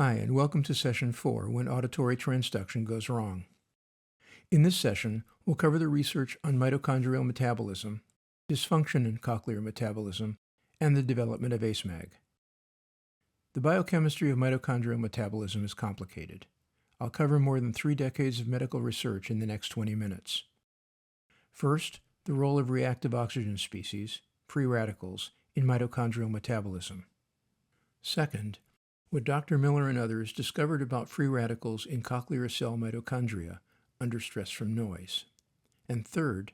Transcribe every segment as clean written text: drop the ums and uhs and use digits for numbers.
Hi, and welcome to Session 4, When Auditory Transduction Goes Wrong. In this session, we'll cover the research on mitochondrial metabolism, dysfunction in cochlear metabolism, and the development of ACEMg. The biochemistry of mitochondrial metabolism is complicated. I'll cover more than 3 decades of medical research in the next 20 minutes. First, the role of reactive oxygen species, free radicals, in mitochondrial metabolism. Second, what Dr. Miller and others discovered about free radicals in cochlear cell mitochondria under stress from noise. And third,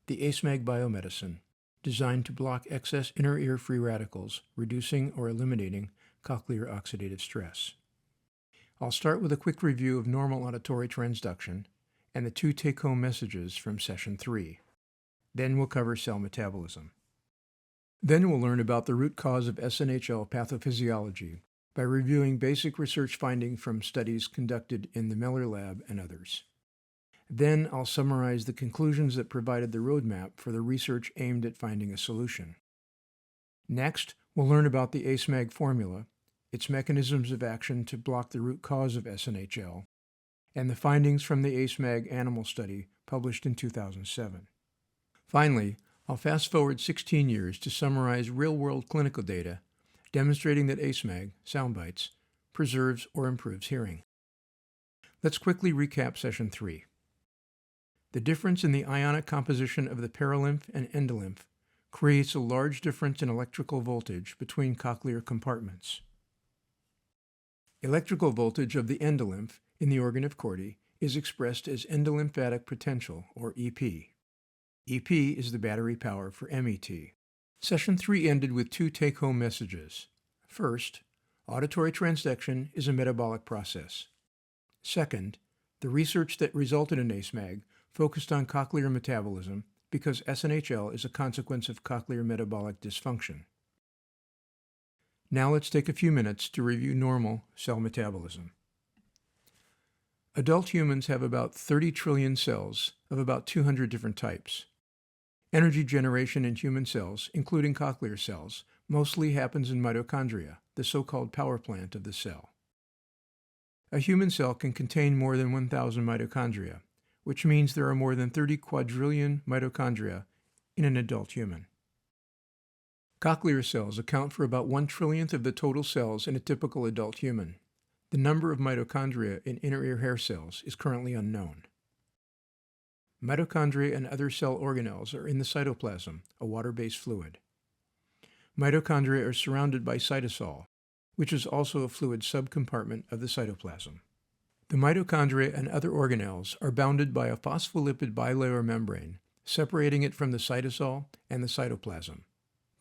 the ACEMg biomedicine, designed to block excess inner ear free radicals, reducing or eliminating cochlear oxidative stress. I'll start with a quick review of normal auditory transduction and the 2 take-home messages from Session 3. Then we'll cover cell metabolism. Then we'll learn about the root cause of SNHL pathophysiology by reviewing basic research findings from studies conducted in the Miller Lab and others. Then I'll summarize the conclusions that provided the roadmap for the research aimed at finding a solution. Next, we'll learn about the ACEMg formula, its mechanisms of action to block the root cause of SNHL, and the findings from the ACEMg animal study published in 2007. Finally, I'll fast-forward 16 years to summarize real-world clinical data demonstrating that ACEMg, sound bites, preserves or improves hearing. Let's quickly recap Session 3. The difference in the ionic composition of the perilymph and endolymph creates a large difference in electrical voltage between cochlear compartments. Electrical voltage of the endolymph in the organ of Corti is expressed as endolymphatic potential, or EP. EP is the battery power for MET. Session 3 ended with 2 take-home messages. First, auditory transduction is a metabolic process. Second, the research that resulted in ACEMg focused on cochlear metabolism because SNHL is a consequence of cochlear metabolic dysfunction. Now let's take a few minutes to review normal cell metabolism. Adult humans have about 30 trillion cells of about 200 different types. Energy generation in human cells, including cochlear cells, mostly happens in mitochondria, the so-called power plant of the cell. A human cell can contain more than 1,000 mitochondria, which means there are more than 30 quadrillion mitochondria in an adult human. Cochlear cells account for about 1/trillionth of the total cells in a typical adult human. The number of mitochondria in inner ear hair cells is currently unknown. Mitochondria and other cell organelles are in the cytoplasm, a water-based fluid. Mitochondria are surrounded by cytosol, which is also a fluid subcompartment of the cytoplasm. The mitochondria and other organelles are bounded by a phospholipid bilayer membrane, separating it from the cytosol and the cytoplasm.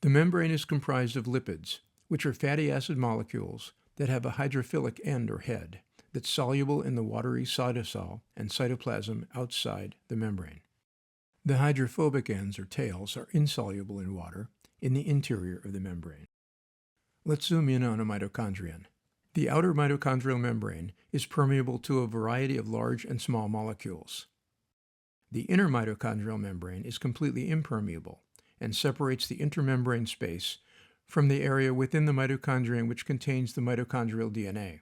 The membrane is comprised of lipids, which are fatty acid molecules that have a hydrophilic end or head that's soluble in the watery cytosol and cytoplasm outside the membrane. The hydrophobic ends or tails are insoluble in water in the interior of the membrane. Let's zoom in on a mitochondrion. The outer mitochondrial membrane is permeable to a variety of large and small molecules. The inner mitochondrial membrane is completely impermeable and separates the intermembrane space from the area within the mitochondrion which contains the mitochondrial DNA.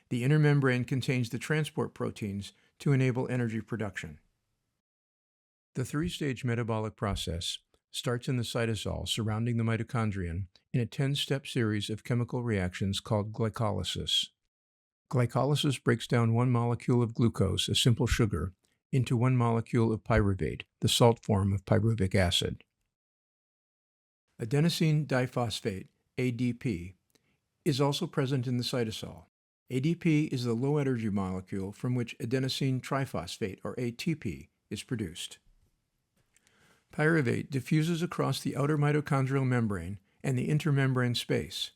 The inner membrane contains the transport proteins to enable energy production. The 3-stage metabolic process starts in the cytosol surrounding the mitochondrion in a 10-step series of chemical reactions called glycolysis. Glycolysis breaks down 1 molecule of glucose, a simple sugar, into 1 molecule of pyruvate, the salt form of pyruvic acid. Adenosine diphosphate, ADP, is also present in the cytosol. ADP is the low-energy molecule from which adenosine triphosphate, or ATP, is produced. Pyruvate diffuses across the outer mitochondrial membrane and the intermembrane space.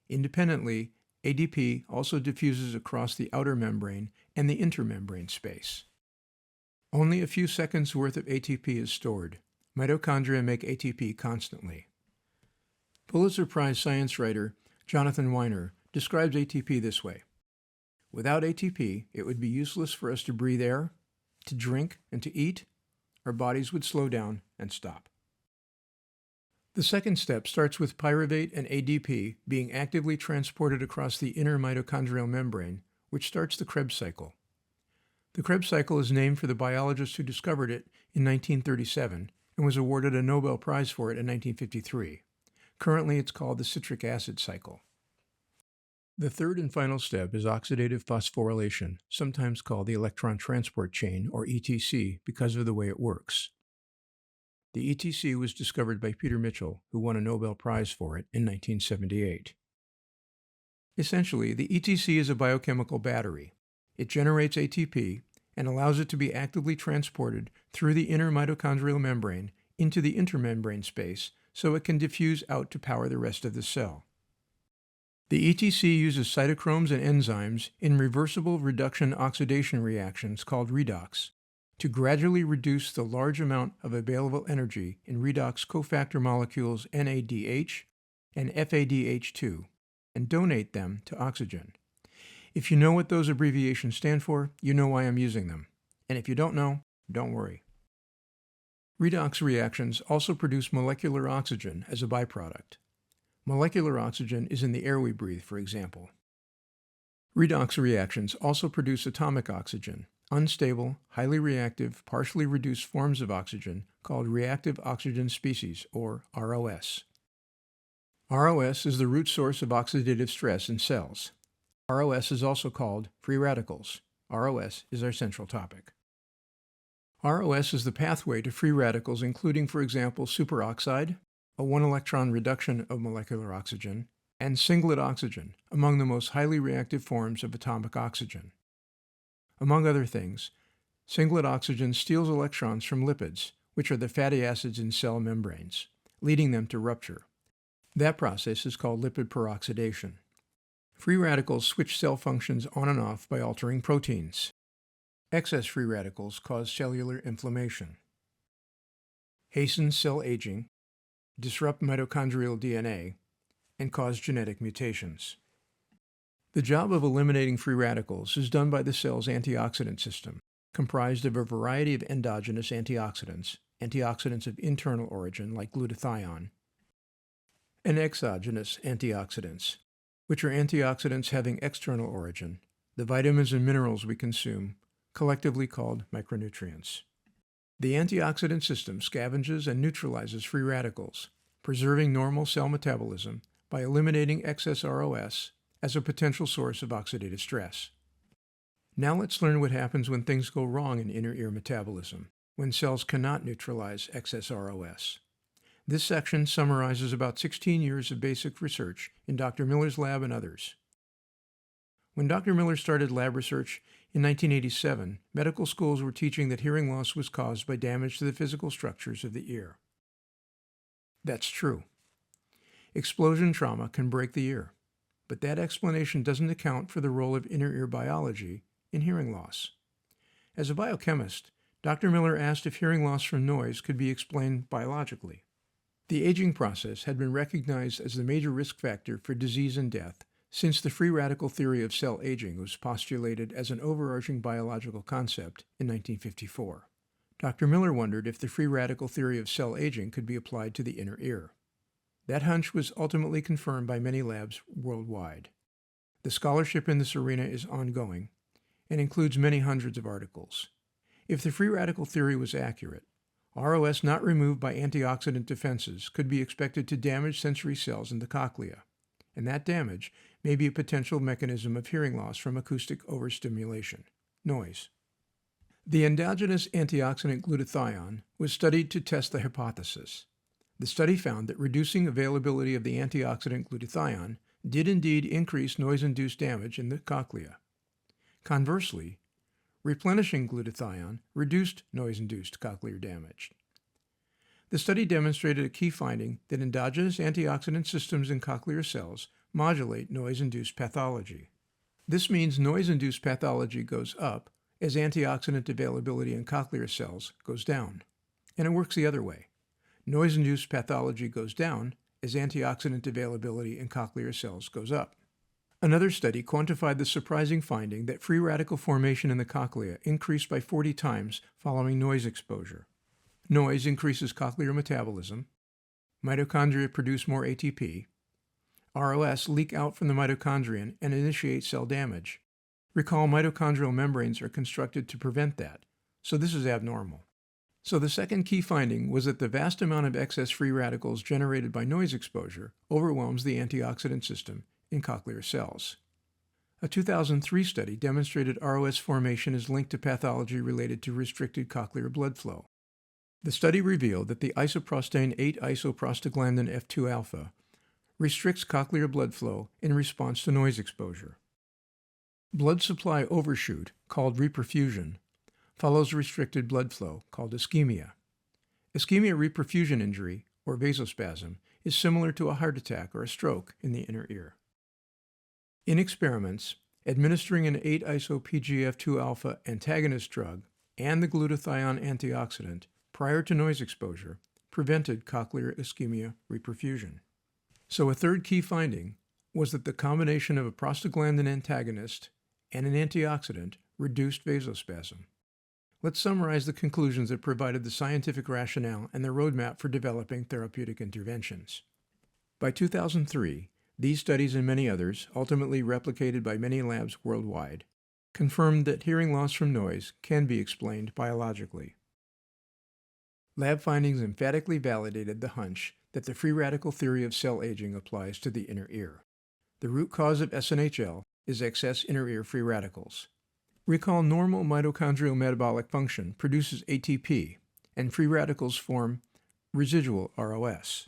Independently, ADP also diffuses across the outer membrane and the intermembrane space. Only a few seconds worth of ATP is stored. Mitochondria make ATP constantly. Pulitzer Prize science writer Jonathan Weiner describes ATP this way. Without ATP, it would be useless for us to breathe air, to drink, and to eat. Our bodies would slow down and stop. The second step starts with pyruvate and ADP being actively transported across the inner mitochondrial membrane, which starts the Krebs cycle. The Krebs cycle is named for the biologist who discovered it in 1937 and was awarded a Nobel Prize for it in 1953. Currently, it's called the citric acid cycle. The third and final step is oxidative phosphorylation, sometimes called the electron transport chain, or ETC, because of the way it works. The ETC was discovered by Peter Mitchell, who won a Nobel Prize for it in 1978. Essentially, the ETC is a biochemical battery. It generates ATP and allows it to be actively transported through the inner mitochondrial membrane into the intermembrane space so it can diffuse out to power the rest of the cell. The ETC uses cytochromes and enzymes in reversible reduction oxidation reactions called redox to gradually reduce the large amount of available energy in redox cofactor molecules NADH and FADH2 and donate them to oxygen. If you know what those abbreviations stand for, you know why I'm using them. And if you don't know, don't worry. Redox reactions also produce molecular oxygen as a byproduct. Molecular oxygen is in the air we breathe, for example. Redox reactions also produce atomic oxygen, unstable, highly reactive, partially reduced forms of oxygen called reactive oxygen species, or ROS. ROS is the root source of oxidative stress in cells. ROS is also called free radicals. ROS is our central topic. ROS is the pathway to free radicals, including, for example, superoxide, a one-electron reduction of molecular oxygen, and singlet oxygen, among the most highly reactive forms of atomic oxygen. Among other things, singlet oxygen steals electrons from lipids, which are the fatty acids in cell membranes, leading them to rupture. That process is called lipid peroxidation. Free radicals switch cell functions on and off by altering proteins. Excess free radicals cause cellular inflammation, hasten cell aging, disrupt mitochondrial DNA, and cause genetic mutations. The job of eliminating free radicals is done by the cell's antioxidant system, comprised of a variety of endogenous antioxidants, antioxidants of internal origin like glutathione, and exogenous antioxidants, which are antioxidants having external origin, the vitamins and minerals we consume, collectively called micronutrients. The antioxidant system scavenges and neutralizes free radicals, preserving normal cell metabolism by eliminating excess ROS as a potential source of oxidative stress. Now let's learn what happens when things go wrong in inner ear metabolism, when cells cannot neutralize excess ROS. This section summarizes about 16 years of basic research in Dr. Miller's lab and others. When Dr. Miller started lab research in 1987, medical schools were teaching that hearing loss was caused by damage to the physical structures of the ear. That's true. Explosion trauma can break the ear, but that explanation doesn't account for the role of inner ear biology in hearing loss. As a biochemist, Dr. Miller asked if hearing loss from noise could be explained biologically. The aging process had been recognized as the major risk factor for disease and death since the free radical theory of cell aging was postulated as an overarching biological concept in 1954. Dr. Miller wondered if the free radical theory of cell aging could be applied to the inner ear. That hunch was ultimately confirmed by many labs worldwide. The scholarship in this arena is ongoing and includes many hundreds of articles. If the free radical theory was accurate, ROS not removed by antioxidant defenses could be expected to damage sensory cells in the cochlea, and that damage may be a potential mechanism of hearing loss from acoustic overstimulation, noise. The endogenous antioxidant glutathione was studied to test the hypothesis. The study found that reducing availability of the antioxidant glutathione did indeed increase noise-induced damage in the cochlea. Conversely, replenishing glutathione reduced noise-induced cochlear damage. The study demonstrated a key finding that endogenous antioxidant systems in cochlear cells modulate noise-induced pathology. This means noise-induced pathology goes up as antioxidant availability in cochlear cells goes down. And it works the other way. Noise-induced pathology goes down as antioxidant availability in cochlear cells goes up. Another study quantified the surprising finding that free radical formation in the cochlea increased by 40 times following noise exposure. Noise increases cochlear metabolism. mitochondria produce more ATP. ROS leak out from the mitochondrion and initiate cell damage. Recall, mitochondrial membranes are constructed to prevent that, so this is abnormal. So the second key finding was that the vast amount of excess free radicals generated by noise exposure overwhelms the antioxidant system in cochlear cells. A 2003 study demonstrated ROS formation is linked to pathology related to restricted cochlear blood flow. The study revealed that the isoprostane 8-isoprostaglandin F2 alpha restricts cochlear blood flow in response to noise exposure. Blood supply overshoot, called reperfusion, follows restricted blood flow, called ischemia. Ischemia reperfusion injury, or vasospasm, is similar to a heart attack or a stroke in the inner ear. In experiments, administering an 8-iso-PGF2 alpha antagonist drug and the glutathione antioxidant prior to noise exposure prevented cochlear ischemia reperfusion. So a third key finding was that the combination of a prostaglandin antagonist and an antioxidant reduced vasospasm. Let's summarize the conclusions that provided the scientific rationale and the roadmap for developing therapeutic interventions. By 2003, these studies and many others, ultimately replicated by many labs worldwide, confirmed that hearing loss from noise can be explained biologically. Lab findings emphatically validated the hunch that the free radical theory of cell aging applies to the inner ear. The root cause of SNHL is excess inner ear free radicals. Recall, normal mitochondrial metabolic function produces ATP, and free radicals form residual ROS.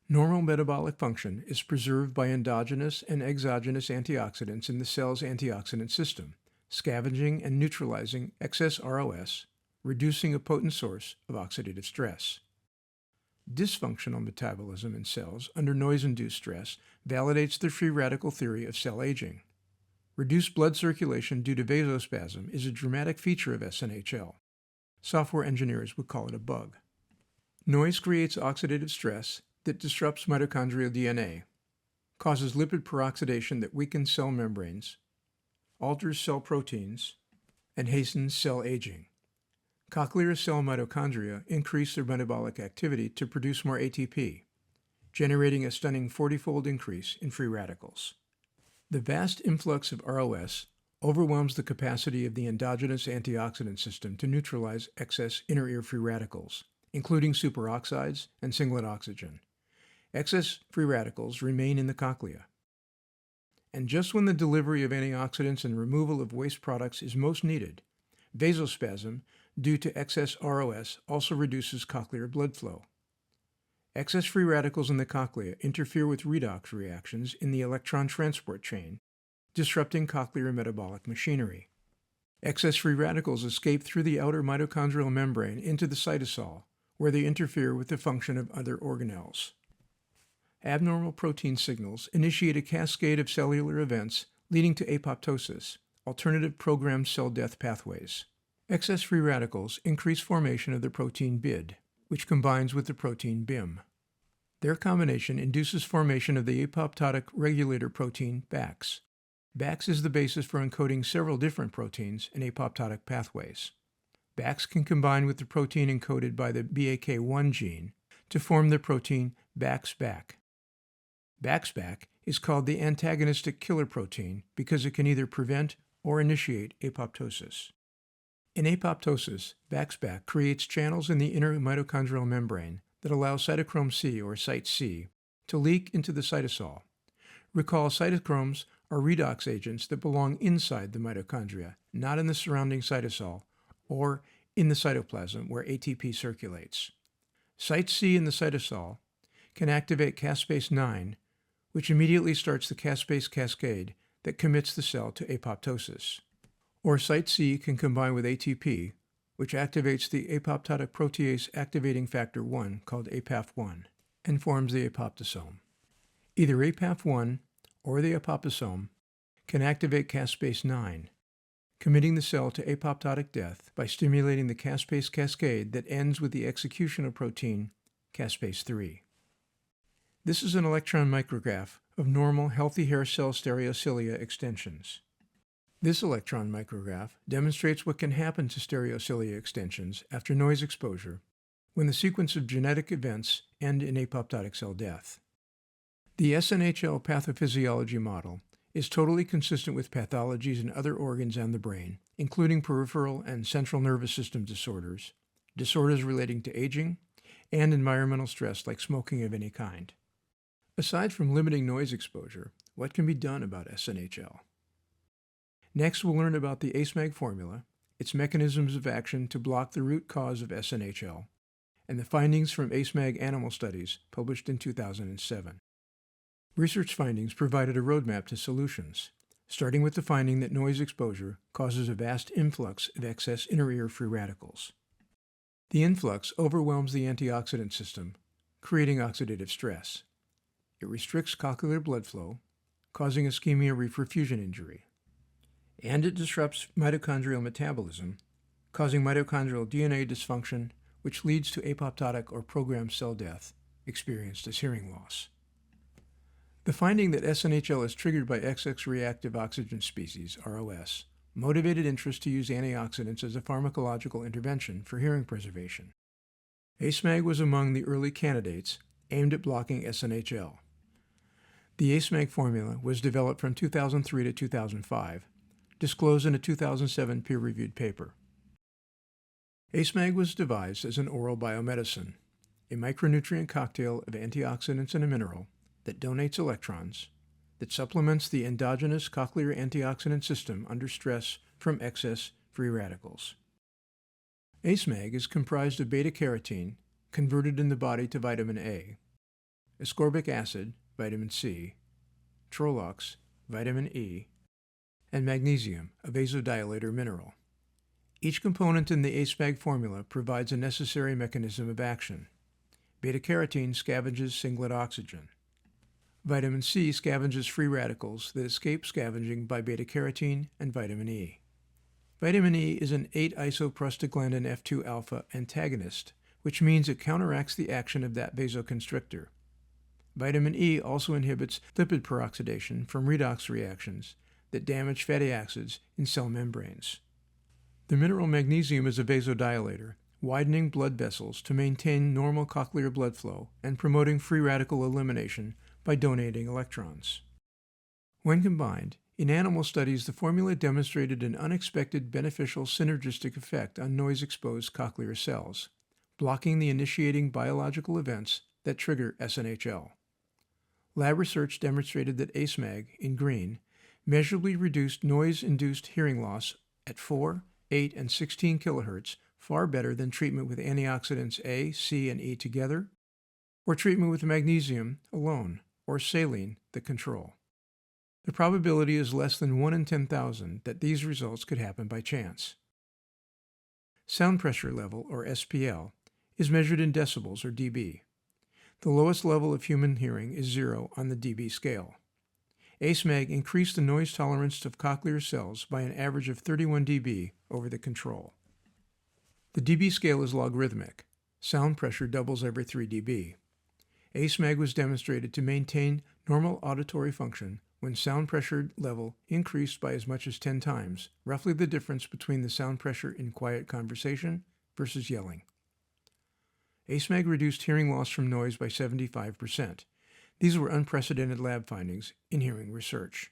Normal metabolic function is preserved by endogenous and exogenous antioxidants in the cell's antioxidant system, scavenging and neutralizing excess ROS, reducing a potent source of oxidative stress. Dysfunctional metabolism in cells under noise-induced stress validates the free radical theory of cell aging. Reduced blood circulation due to vasospasm is a dramatic feature of SNHL. Software engineers would call it a bug. Noise creates oxidative stress that disrupts mitochondrial DNA, causes lipid peroxidation that weakens cell membranes, alters cell proteins, and hastens cell aging. Cochlear cell mitochondria increase their metabolic activity to produce more ATP, generating a stunning 40-fold increase in free radicals. The vast influx of ROS overwhelms the capacity of the endogenous antioxidant system to neutralize excess inner ear free radicals, including superoxides and singlet oxygen. Excess free radicals remain in the cochlea. And just when the delivery of antioxidants and removal of waste products is most needed, vasospasm due to excess ROS also reduces cochlear blood flow. Excess free radicals in the cochlea interfere with redox reactions in the electron transport chain, disrupting cochlear metabolic machinery. Excess free radicals escape through the outer mitochondrial membrane into the cytosol, where they interfere with the function of other organelles. Abnormal protein signals initiate a cascade of cellular events leading to apoptosis, alternative programmed cell death pathways. Excess free radicals increase formation of the protein BID, which combines with the protein BIM. Their combination induces formation of the apoptotic regulator protein BAX. BAX is the basis for encoding several different proteins in apoptotic pathways. BAX can combine with the protein encoded by the BAK1 gene to form the protein BAX-BAK. BAX-BAK is called the antagonistic killer protein because it can either prevent or initiate apoptosis. In apoptosis, BAX-BAK creates channels in the inner mitochondrial membrane that allow cytochrome C, or Cyte C, to leak into the cytosol. Recall, cytochromes are redox agents that belong inside the mitochondria, not in the surrounding cytosol or in the cytoplasm where ATP circulates. Cyte C in the cytosol can activate caspase 9, which immediately starts the caspase cascade that commits the cell to apoptosis. Or Cyte C can combine with ATP, which activates the apoptotic protease activating factor 1 called APAF1 and forms the apoptosome. Either APAF1 or the apoptosome can activate caspase 9, committing the cell to apoptotic death by stimulating the caspase cascade that ends with the execution of protein caspase 3. This is an electron micrograph of normal healthy hair cell stereocilia extensions. This electron micrograph demonstrates what can happen to stereocilia extensions after noise exposure when the sequence of genetic events end in apoptotic cell death. The SNHL pathophysiology model is totally consistent with pathologies in other organs and the brain, including peripheral and central nervous system disorders, disorders relating to aging, and environmental stress like smoking of any kind. Aside from limiting noise exposure, what can be done about SNHL? Next, we'll learn about the ACEMg formula, its mechanisms of action to block the root cause of SNHL, and the findings from ACEMg animal studies published in 2007. Research findings provided a roadmap to solutions, starting with the finding that noise exposure causes a vast influx of excess inner ear free radicals. The influx overwhelms the antioxidant system, creating oxidative stress. It restricts cochlear blood flow, causing ischemia-reperfusion injury. And it disrupts mitochondrial metabolism, causing mitochondrial DNA dysfunction, which leads to apoptotic or programmed cell death, experienced as hearing loss. The finding that SNHL is triggered by XX reactive oxygen species, ROS, motivated interest to use antioxidants as a pharmacological intervention for hearing preservation. ACEMg was among the early candidates aimed at blocking SNHL. The ACEMg formula was developed from 2003 to 2005, disclosed in a 2007 peer-reviewed paper. ACEMg was devised as an oral biomedicine, a micronutrient cocktail of antioxidants and a mineral that donates electrons, that supplements the endogenous cochlear antioxidant system under stress from excess free radicals. ACEMg is comprised of beta-carotene, converted in the body to vitamin A, ascorbic acid, vitamin C, Trolox, vitamin E, and magnesium, a vasodilator mineral. Each component in the ACEMg formula provides a necessary mechanism of action. Beta-carotene scavenges singlet oxygen. Vitamin C scavenges free radicals that escape scavenging by beta-carotene and vitamin E. Vitamin E is an 8-isoprostaglandin F2 alpha antagonist, which means it counteracts the action of that vasoconstrictor. Vitamin E also inhibits lipid peroxidation from redox reactions that damage fatty acids in cell membranes. The mineral magnesium is a vasodilator, widening blood vessels to maintain normal cochlear blood flow and promoting free radical elimination by donating electrons. When combined, in animal studies the formula demonstrated an unexpected beneficial synergistic effect on noise-exposed cochlear cells, blocking the initiating biological events that trigger SNHL. Lab research demonstrated that ACEMg, in green, measurably reduced noise-induced hearing loss at 4, 8, and 16 kHz far better than treatment with antioxidants A, C, and E together, or treatment with magnesium alone, or saline, the control. The probability is less than 1 in 10,000 that these results could happen by chance. Sound pressure level, or SPL, is measured in decibels, or dB. The lowest level of human hearing is 0 on the dB scale. ACEMg increased the noise tolerance of cochlear cells by an average of 31 dB over the control. The dB scale is logarithmic. Sound pressure doubles every 3 dB. ACEMg was demonstrated to maintain normal auditory function when sound pressure level increased by as much as 10 times, roughly the difference between the sound pressure in quiet conversation versus yelling. ACEMg reduced hearing loss from noise by 75%. These were unprecedented lab findings in hearing research.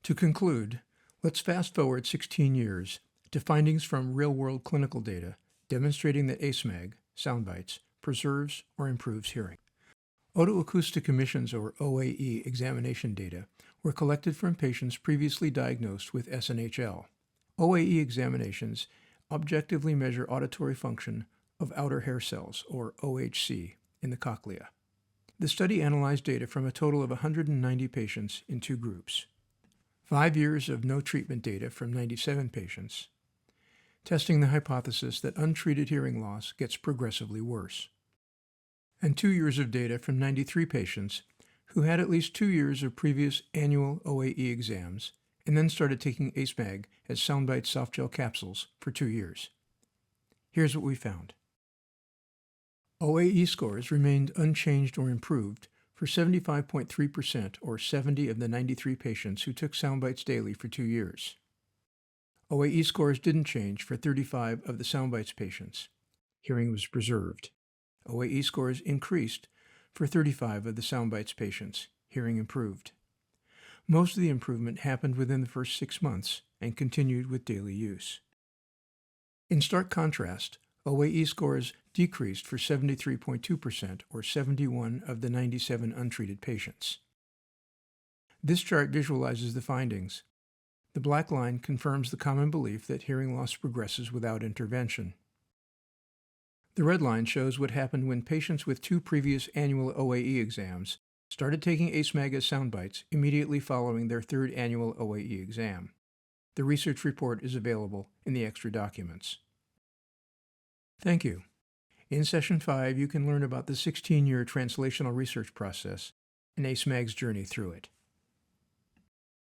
To conclude, let's fast forward 16 years to findings from real-world clinical data demonstrating that ACEMg, sound bites, preserves or improves hearing. Otoacoustic emissions, or OAE, examination data were collected from patients previously diagnosed with SNHL. OAE examinations objectively measure auditory function of outer hair cells, or OHC, in the cochlea. The study analyzed data from a total of 190 patients in 2 groups. 5 years of no treatment data from 97 patients, testing the hypothesis that untreated hearing loss gets progressively worse. And 2 years of data from 93 patients who had at least 2 years of previous annual OAE exams and then started taking ACEMg as soundbite softgel capsules for 2 years. Here's what we found. OAE scores remained unchanged or improved for 75.3%, or 70 of the 93 patients who took soundbites daily for 2 years. OAE scores didn't change for 35 of the soundbites patients. Hearing was preserved. OAE scores increased for 35 of the Soundbites patients. Hearing improved. Most of the improvement happened within the first 6 months and continued with daily use. In stark contrast, OAE scores decreased for 73.2%, or 71 of the 97 untreated patients. This chart visualizes the findings. The black line confirms the common belief that hearing loss progresses without intervention. The red line shows what happened when patients with 2 previous annual OAE exams started taking ACEMg as Soundbites immediately following their 3rd annual OAE exam. The research report is available in the extra documents. Thank you. In Session 5, you can learn about the 16-year translational research process and ACEMg's journey through it.